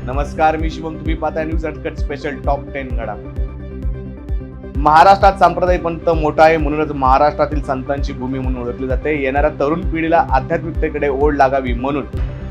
नमस्कार, मी शिवम. तुम्ही पाहताय न्यूज अनकट स्पेशल टॉप 10 घडामोडी. महाराष्ट्रात सांप्रदायिक पंथ मोठा आहे, म्हणूनच महाराष्ट्रातील संतांची भूमी म्हणून ओळखली जाते. येणाऱ्या तरुण पिढीला आध्यात्मिकतेकडे ओढ लागावी म्हणून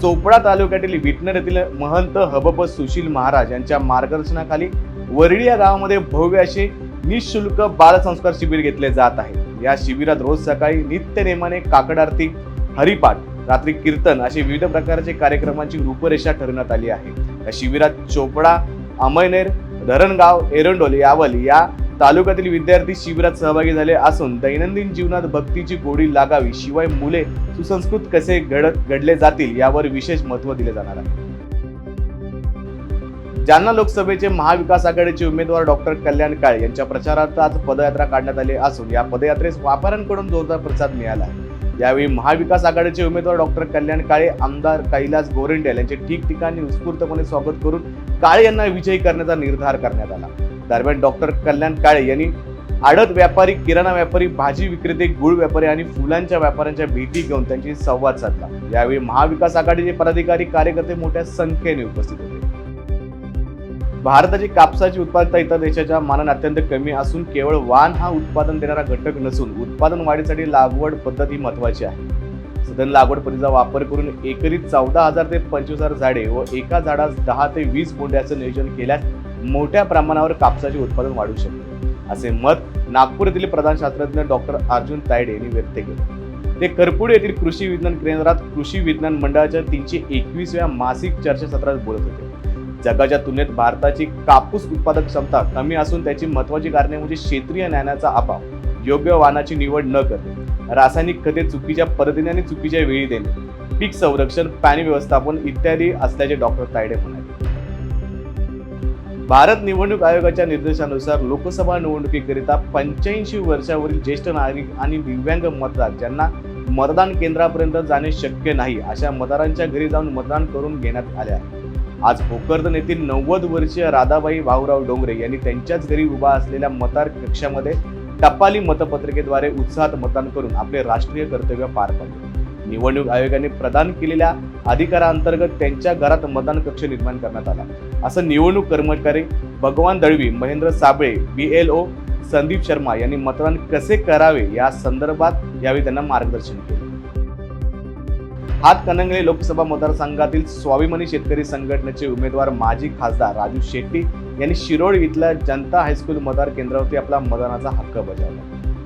चोपडा तालुक्यातील विटणर येथील महंत हबप सुशील महाराज यांच्या मार्गदर्शनाखाली वरळी या गावामध्ये भव्य असे निःशुल्क बालसंस्कार शिबिर घेतले जात आहे. या शिबिरात रोज सकाळी नित्यनेमाने काकड आरती, हरिपाठ, रात्री कीर्तन असे विविध प्रकारचे कार्यक्रमांची रूपरेषा ठरवण्यात आली आहे. या शिबिरात चोपडा, अमळनेर, धरणगाव, एरंडोल, यावल या तालुक्यातील विद्यार्थी शिबिरात सहभागी झाले असून दैनंदिन जीवनात भक्तीची गोडी लागावी, शिवाय मुले सुसंस्कृत कसे घडले जातील यावर विशेष महत्त्व दिले जाणार आहे. जालना लोकसभेचे महाविकास आघाडीचे उमेदवार डॉक्टर कल्याण काळे यांच्या प्रचारार्थ आज पदयात्रा काढण्यात आली असून या पदयात्रेस व्यापाऱ्यांकडून जोरदार प्रतिसाद मिळाला आहे. यावेळी महाविकास आघाडीचे उमेदवार डॉक्टर कल्याण काळे, आमदार कैलास गोरंट्याल यांचे ठिकठिकाणी उत्स्फूर्तपणे स्वागत करून काळे यांना विजयी करण्याचा निर्धार करण्यात आला. दरम्यान डॉक्टर कल्याण काळे यांनी आडत व्यापारी, किराणा व्यापारी, भाजी विक्रेते, गुळ व्यापारी आणि फुलांच्या व्यापाऱ्यांच्या भेटी घेऊन त्यांची संवाद साधला. यावेळी महाविकास आघाडीचे पदाधिकारी, कार्यकर्ते मोठ्या संख्येने उपस्थित होते. भारताची कापसाची उत्पादकता इतर देशाच्या मानाने अत्यंत कमी असून केवळ वाण हा उत्पादन देणारा घटक नसून उत्पादन वाढीसाठी लागवड पद्धत ही महत्त्वाची आहे. सधन लागवड पद्धतीचा वापर करून एकरी 14,000 ते 25,000 झाडे व एका झाडास 10 ते 20 बोंड्याचं नियोजन केल्यास मोठ्या प्रमाणावर कापसाचे उत्पादन वाढू शकते, असे मत नागपूर येथील प्रधान शास्त्रज्ञ डॉक्टर अर्जुन तायडे यांनी व्यक्त केले. ते करपुडे येथील कृषी विज्ञान केंद्रात कृषी विज्ञान मंडळाच्या 321व्या मासिक चर्चासत्रात बोलत होते. जगाच्या तुलनेत भारताची कापूस उत्पादक क्षमता कमी असून त्याची महत्त्वाची कारणे म्हणजे क्षेत्रीय ज्ञानाचा अभाव, योग्य वाणाची निवड न करणे, रासायनिक खते चुकीच्या पद्धतीने आणि चुकीच्या वेळी देणे, पीक संरक्षण, पाणी व्यवस्थापन इत्यादी असल्याचे डॉक्टर तायडे म्हणाले. भारत निवडणूक आयोगाच्या निर्देशानुसार लोकसभा निवडणुकीकरिता 85 वर्षावरील ज्येष्ठ नागरिक आणि दिव्यांग मतदार ज्यांना मतदान केंद्रापर्यंत जाणे शक्य नाही अशा मतदारांच्या घरी जाऊन मतदान करून घेण्यात आले आहे. आज भोकरदन येथील 90 वर्षीय राधाबाई भाऊराव डोंगरे यांनी त्यांच्याच घरी उभा असलेल्या मतदार कक्षामध्ये टपाली मतपत्रिकेद्वारे उत्साहात मतदान करून आपले राष्ट्रीय कर्तव्य पार पाडले. निवडणूक आयोगाने प्रदान केलेल्या अधिकारांतर्गत त्यांच्या घरात मतदान कक्ष निर्माण करण्यात आला, असं निवडणूक कर्मचारी भगवान दळवी, महेंद्र साबळे, BLO संदीप शर्मा यांनी मतदान कसे करावे या संदर्भात यावेळी त्यांना मार्गदर्शन केले. हातकणंगले लोकसभा मतदारसंघातील स्वाभिमानी शेतकरी संघटनेचे उमेदवार माजी खासदार राजू शेट्टी यांनी शिरोळ इथल्या जनता हायस्कूल मतदार केंद्रावरती आपला मतदानाचा हक्क बजावला.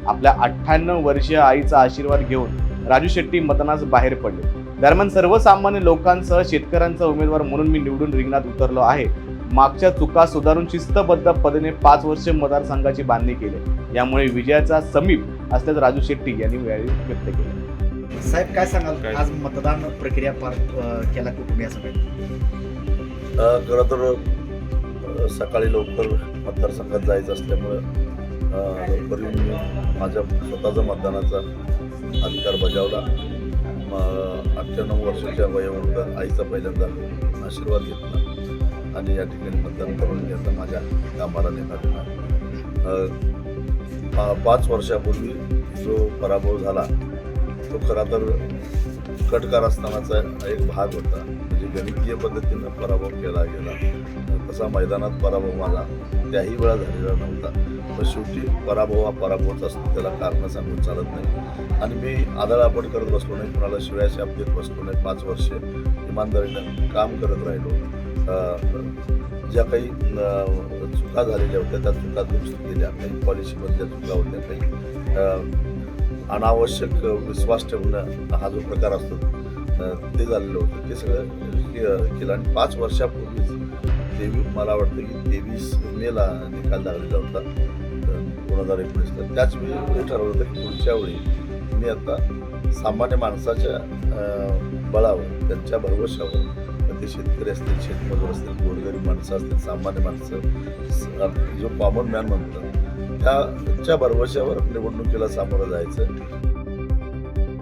आपल्या 98 वर्षीय आईचा आशीर्वाद घेऊन राजू शेट्टी मतदानास बाहेर पडले. दरम्यान सर्वसामान्य लोकांसह शेतकऱ्यांचा उमेदवार म्हणून मी निवडून रिंगणात उतरलो आहे. मागच्या चुका सुधारून शिस्तबद्ध पद्धतीने 5 वर्षे मतदारसंघाची बांधणी केली. यामुळे विजयाचा समीप असल्याचं राजू शेट्टी यांनी यावेळी व्यक्त केले. साहेब, काय सांगाल, आज मतदान प्रक्रिया पार केला कुटुंबियासमोर? खरं तर सकाळी लवकर मतदारसंघात जायचं असल्यामुळं लवकर येऊन मी माझ्या स्वतःचा मतदानाचा अधिकार बजावला. 98 वर्षाच्या वयोवृद्ध आईचा पहिल्यांदा आशीर्वाद घेतला आणि या ठिकाणी मतदान करून घेतलं. माझ्या कामाला नेता 5 वर्षापूर्वी जो पराभव झाला तो खरा तर कटकार असतानाचा एक भाग होता. म्हणजे गणितीय पद्धतीनं पराभव केला गेला. तसा मैदानात पराभव माझा त्याही वेळा झालेला नव्हता. पण शेवटी पराभव हा पराभवच असतो, त्याला कारणं सांगून चालत नाही. आणि मी आदळआपट करत बसलो नाही, कुणाला शिव्या शाप देत बसलो नाही. 5 वर्षे इमानदारीनं काम करत राहिलो. ज्या काही चुका झालेल्या होत्या त्या चुका दुरुस्त केल्या, काही पॉलिसीमधल्या चुका होत्या, काही अनावश्यक विश्वास ठेवणं हा जो प्रकार असतो ते झालेलं होतं, ते सगळं केलं. आणि 5 वर्षापूर्वीच मला वाटतं की 23 मेला निकाल लागलेला होता 2019ला. त्याच वेळी ठरवलं होतं की पुढच्या वेळी मी आता सामान्य माणसाच्या बळावर, त्यांच्या भरवशावर, ते शेतकरी असतील, शेतमजूर असतील, गोरगरीब माणसं असतील, सामान्य माणसं जो कॉमन मॅन म्हणतात त्याच्या भरवशावर निवडणुकीला सामोरं जायचं.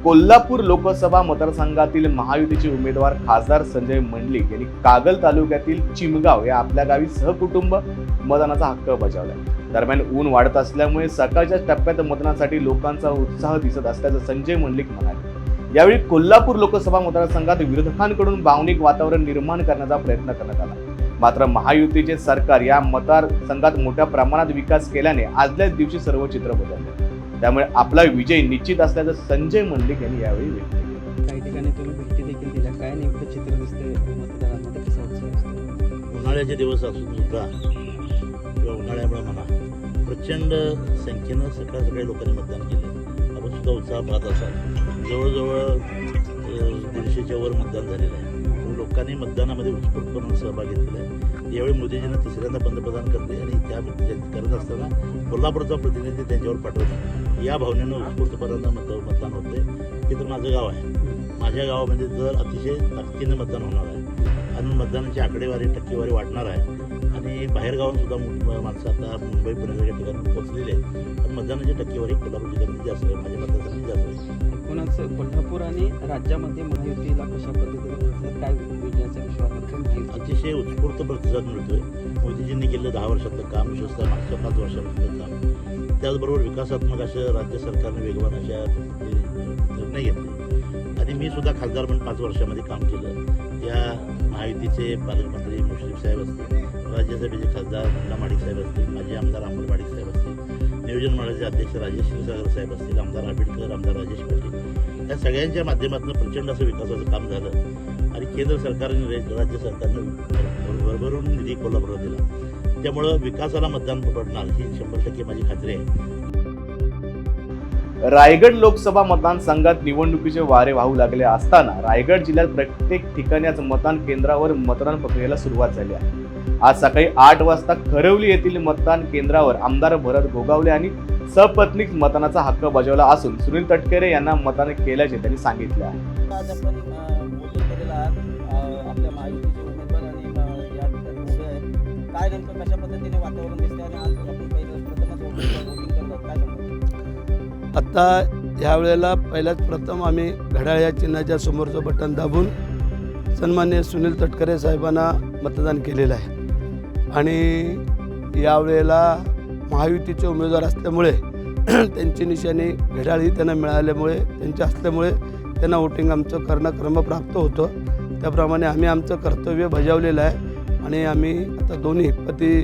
कोल्हापूर लोकसभा मतदारसंघातील महायुतीचे उमेदवार खासदार संजय मंडलिक यांनी कागल तालुक्यातील चिमगाव या आपल्या गावी सहकुटुंब मतदानाचा हक्क बजावला. दरम्यान ऊन वाढत असल्यामुळे सकाळच्या टप्प्यात मतदानासाठी लोकांचा उत्साह दिसत असल्याचं संजय मंडलिक म्हणाले. यावेळी कोल्हापूर लोकसभा मतदारसंघात विरोधकांकडून भावनिक वातावरण निर्माण करण्याचा प्रयत्न करण्यात आला. मात्र महायुतीचे सरकार या मतदारसंघात मोठ्या प्रमाणात विकास केल्याने आदल्याच दिवशी सर्व चित्र बदलले, त्यामुळे आपला विजय निश्चित असल्याचं संजय मंडलिक यांनी यावेळी व्यक्त केलं. काही ठिकाणी तुम्ही भेटी देखील दिल्या, काय नेमकं चित्र दिसतंय मतदारांमध्ये, कसा उत्साह असतो? उन्हाळ्याचे दिवस असून सुद्धा किंवा उन्हाळ्यामुळे म्हणा प्रचंड संख्येनं सकाळी लोकांनी मतदान केलं. आपण सुद्धा उत्साह पाहत असाल. जवळजवळ 150च्या वर मतदान झालेलं आहे. लोकांनी मतदानामध्ये उत्स्फूर्तपणे सहभाग घेतलेला आहे. यावेळी मोदीजींना तिसऱ्यांदा पंतप्रधान करते आणि त्या करत असताना कोल्हापूरचा प्रतिनिधी त्यांच्यावर पाठवतो या भावनेनं उत्स्फूर्तपणे मतदान होते. हे तर माझं गाव आहे. माझ्या गावामध्ये जर अतिशय ताकदीनं मतदान होणार आहे आणि मतदानाची आकडेवारी टक्केवारी वाढणार आहे आणि बाहेरगावात सुद्धा माणसं आता मुंबई पुण्यासारख्या ठिकाणी पोहोचलेली आहेत. पण मतदानाची टक्केवारी कोल्हापूर जिल्ह्यामध्ये जास्त आहे, माझ्या मतदारांसाठी जास्त आहे. कोणाचं कोल्हापूर आणि राज्यामध्ये महायुतीला कशा पद्धतीने प्रतिसाद, काय विजयाचा विश्वास वाटतो महायुती? अतिशय उत्स्फूर्त प्रतिसाद मिळतोय. मोदीजींनी केलेलं 10 वर्षातलं काम, विशेषतः मागच्या 5 वर्षापासून काम, त्याचबरोबर विकासात्मक असं राज्य सरकारने वेगवान अशा निर्णय घेतले आणि मी सुद्धा खासदार म्हणून 5 वर्षामध्ये काम केलं. त्या महायुतीचे पालकमंत्री मुश्रीफ साहेब असतील, राज्यसभेचे खासदार मुन्ना माडिक साहेब असतील, माजी आमदार अमोल माडिक साहेब असतील, नियोजन मंडळाचे अध्यक्ष राजेश क्षीरसागर साहेब असतील, आमदार आंबेडकर, आमदार राजेश पाटील, या सगळ्यांच्या माध्यमातून प्रचंड असं विकासाचं काम झालं आणि केंद्र सरकारने राज्य सरकारनं भरभरून निधी कोल्हापूरला दिला. त्यामुळं विकासाला मतदान पडणार ही 100% माझी खात्री आहे. रायगड लोकसभा मतदारसंघात निवडणुकीचे वारे वाहू लागले असताना रायगड जिल्ह्यात प्रत्येक ठिकाणी आज मतदान केंद्रावर मतदान प्रक्रियेला सुरुवात झाली आहे. आज सकाळी 8 वाजता खरवली येथील मतदान केंद्रावर आमदार भरत गोगावले यांनी सपत्नीक मतदानाचा हक्क बजावला असून सुनील तटकरे यांना मतदान केल्याचे त्यांनी सांगितले आहे. आज आपण वोटिंग केलेलं आहात. आपल्या महायुतीचे उमेदवार आणि या ठिकाणी उभे आहेत. काय नेमकं कशा पद्धतीने वातावरण दिसते आणि आज आपण प्रथमच वोटिंग करतात, काय सांगतो? आत्ता ह्यावेळेला पहिल्याच प्रथम आम्ही घड्याळ या चिन्हाच्या समोरचं बटन दाबून सन्माननीय सुनील तटकरे साहेबांना मतदान केलेलं आहे आणि यावेळेला महायुतीचे उमेदवार असल्यामुळे त्यांची निशाणी घड्याळ ही त्यांना मिळाल्यामुळे, त्यांच्या असल्यामुळे त्यांना वोटिंग आमचं करणं क्रमप्राप्त होतं. त्याप्रमाणे आम्ही आमचं कर्तव्य बजावलेलं आहे आणि आम्ही आता दोन्ही पती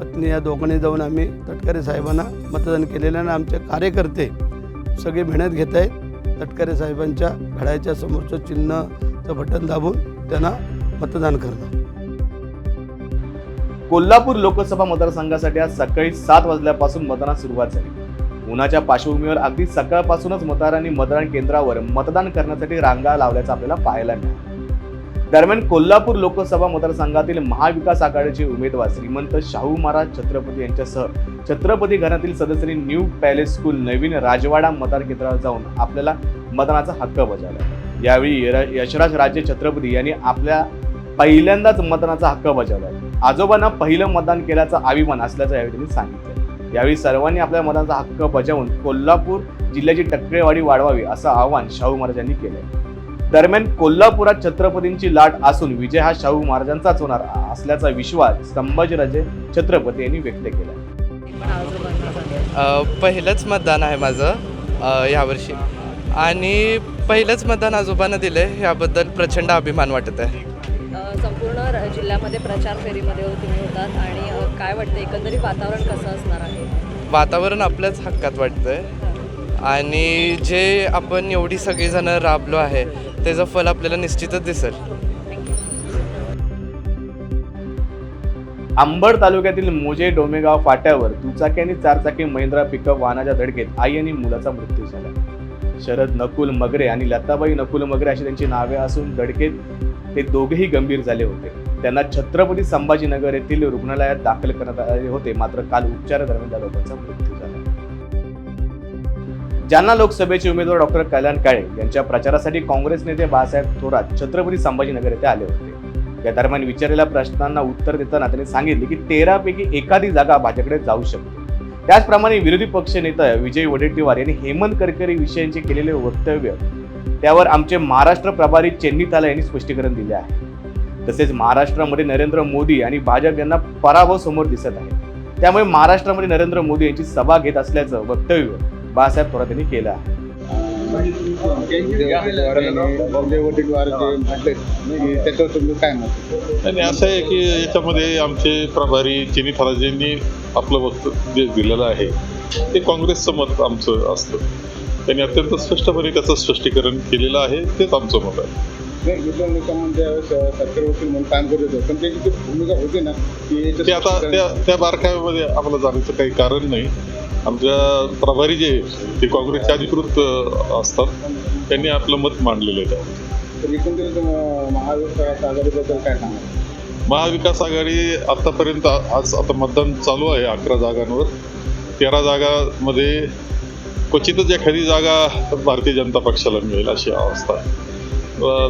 पत्नी या दोघांनी जाऊन आम्ही तटकरे साहेबांना मतदान केलेलं आहे आणि आमचे कार्यकर्ते सगळे मेहनत घेत आहेत तटकरे साहेबांच्या घड्याळाच्या समोरचं चिन्हाचं बटन दाबून त्यांना मतदान करणं. कोल्हापूर लोकसभा मतदारसंघासाठी आज सकाळी 7 वाजल्यापासून मतदानास सुरुवात झाली. उन्हाच्या पार्श्वभूमीवर अगदी सकाळपासूनच मतदारांनी मतदान केंद्रावर मतदान करण्यासाठी रांगा लावल्याचं आपल्याला पाहायला मिळालं. दरम्यान कोल्हापूर लोकसभा मतदारसंघातील महाविकास आघाडीचे उमेदवार श्रीमंत शाहू महाराज छत्रपती यांच्यासह छत्रपती घरातील सदस्यांनी न्यू पॅलेस स्कूल नवीन राजवाडा मतदान केंद्रावर जाऊन आपल्याला मतदानाचा हक्क बजावला. यावेळी यशराज राजे छत्रपती यांनी आपल्या पहिल्यांदाच मतदानाचा हक्क बजावला. आजोबांना पहिलं मतदान केल्याचा अभिमान असल्याचं यावेळी त्यांनी सांगितलं. यावेळी सर्वांनी आपल्या मतदानाचा हक्क बजावून कोल्हापूर जिल्ह्याची टक्केवारी वाढवावी असं आवाहन शाहू महाराजांनी केलंय. दरम्यान कोल्हापुरात छत्रपतींची लाट असून विजय हा शाहू महाराजांचाच होणार असल्याचा विश्वास संभाजीराजे छत्रपती यांनी व्यक्त केला. पहिलंच मतदान आहे माझं यावर्षी आणि पहिलंच मतदान आजोबांना दिलं आहे, याबद्दल प्रचंड अभिमान वाटत आहे. संपूर्ण जिल्ह्यामध्ये प्रचार फेरीमध्ये तुम्ही होतात आणि काय वाटतं एकंदरीत वातावरण कसं असणार आहे? वातावरण आपल्याच हक्कात वाटतं आहे आणि जे आपण एवढी सगळीजणं राबलो आहे त्याचं फल आपल्याला निश्चितच दिसेल. अंबड तालुक्यातील मोजे डोमेगाव फाट्यावर दुचाकी आणि 4 चाकी महिंद्रा पिकअप वाहनाच्या धडकेत आई आणि मुलाचा मृत्यू झाला. शरद नकुल मगरे आणि लताबाई नकुल मगरे अशी त्यांची नावे असून धडकेत ते दोघेही गंभीर झाले होते. त्यांना छत्रपती संभाजीनगर येथील रुग्णालयात दाखल करण्यात आले होते, मात्र काल उपचारादरम्यान त्या दोघांचा मृत्यू झाला. जालना लोकसभेचे उमेदवार डॉक्टर कल्याण काळे यांच्या प्रचारासाठी काँग्रेस नेते बाळासाहेब थोरात छत्रपती संभाजीनगर येथे आले होते. या दरम्यान विचारलेल्या प्रश्नांना उत्तर देताना त्यांनी सांगितले की 13 पैकी एखादी जागा भाजपकडे जाऊ शकते. त्याचप्रमाणे विरोधी पक्ष नेता विजय वडेट्टीवार यांनी हेमंत करकरे विषयांचे केलेले वक्तव्य त्यावर आमचे महाराष्ट्र प्रभारी चेन्नी ताला यांनी स्पष्टीकरण दिले आहे. तसेच महाराष्ट्रामध्ये नरेंद्र मोदी आणि भाजप यांना पराभव समोर दिसत आहे, त्यामुळे महाराष्ट्रामध्ये नरेंद्र मोदी यांची सभा घेत असल्याचं वक्तव्य बाळासाहेब थोरात यांनी केलं आहे. त्याच्यावर तुम्ही काय मत? आणि असं आहे की याच्यामध्ये आमचे प्रभारी चिनी फराजींनी आपलं वक्तव्य दिलेलं आहे ते काँग्रेसचं मत आमचं असतं. त्यांनी अत्यंत स्पष्टपणे त्याचं स्पष्टीकरण केलेलं आहे, तेच आमचं मत आहे. सरकारी वकील म्हणून काम करत होतं, पण त्याची भूमिका होती ना की ते आता त्या बारकाव्यामध्ये आम्हाला जाण्याचं काही कारण नाही. आमच्या प्रभारी जे ते काँग्रेसचे अधिकृत असतात त्यांनी आपलं मत मांडलेलं आहे. तर एकंदरीत महाविकास आघाडीबद्दल काय सांगा? महाविकास आघाडी आतापर्यंत आज आता मतदान चालू आहे 11 जागांवर. 13 जागांमध्ये क्वचितच एखादी जागा भारतीय जनता पक्षाला मिळेल अशी अवस्था आहे.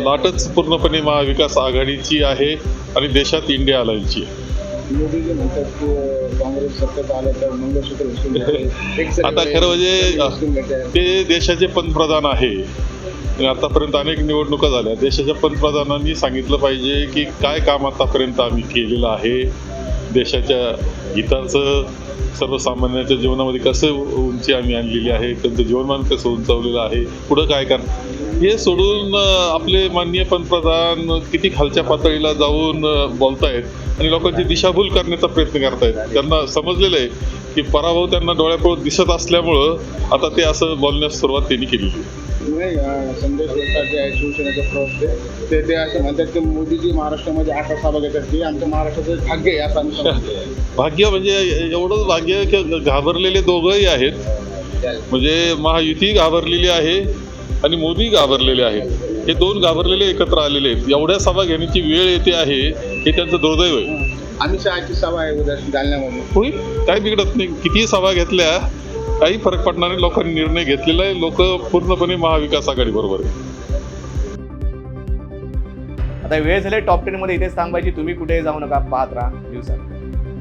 लाटच पूर्णपणे महाविकास आघाडीची आहे आणि देशात इंडिया अलायन्सची आहे. मोदीजी म्हणतात की काँग्रेस सत्तेत आलं तर मंगळसूत्र आता खरं म्हणजे ते देशाचे पंतप्रधान आहे. आतापर्यंत अनेक निवडणुका झाल्या. देशाच्या पंतप्रधानांनी सांगितलं पाहिजे की काय काम आतापर्यंत आम्ही केलेलं आहे, देशाच्या हिताचं, सर्वसामान्यांच्या जीवनामध्ये कसं उंची आम्ही आणलेली आहे, त्यांचं जीवनमान कसं उंचावलेलं आहे, पुढं काय करणार हे सोडून आपले माननीय पंतप्रधान किती खालच्या पातळीला जाऊन बोलतायत आणि लोकांची दिशाभूल करण्याचा प्रयत्न करतायत. त्यांना समजलेलं आहे की पराभव त्यांना डोळ्यापुढे दिसत असल्यामुळं आता ते असं बोलण्यास सुरुवात त्यांनी केलेली आहे. नाही, संजय शिरसाट जे आहे शिवसेनेचे प्रवक्ते ते असं म्हणतात की मोदीजी महाराष्ट्रामध्ये 18 सभा घेतात की आमच्या महाराष्ट्राचं भाग्य आहे असं आम्ही समजतो. भाग्य म्हणजे एवढंच भाग्य की घाबरलेले दोघंही आहेत. म्हणजे महायुती घाबरलेली आहे आणि मोदी घाबरलेले आहेत. हे दोन घाबरलेले एकत्र आलेले आहेत. एवढ्या सभा घेण्याची वेळ येते आहे हे त्यांचं दुर्दैव आहे. आम्ही शहाची सभा आहे उद्या जालन्यामध्ये. होईल, काय बिघडत नाही. कितीही सभा घेतल्या काही फरक पडणार नाही. लोकांनी निर्णय घेतलेला आहे. लोक पूर्णपणे महाविकास आघाडी बरोबर आहे. आता वेळ झाली टॉप 10 मध्ये इथेच थांबायची. तुम्ही कुठेही जाऊ नका, पाहत राहा न्यूज.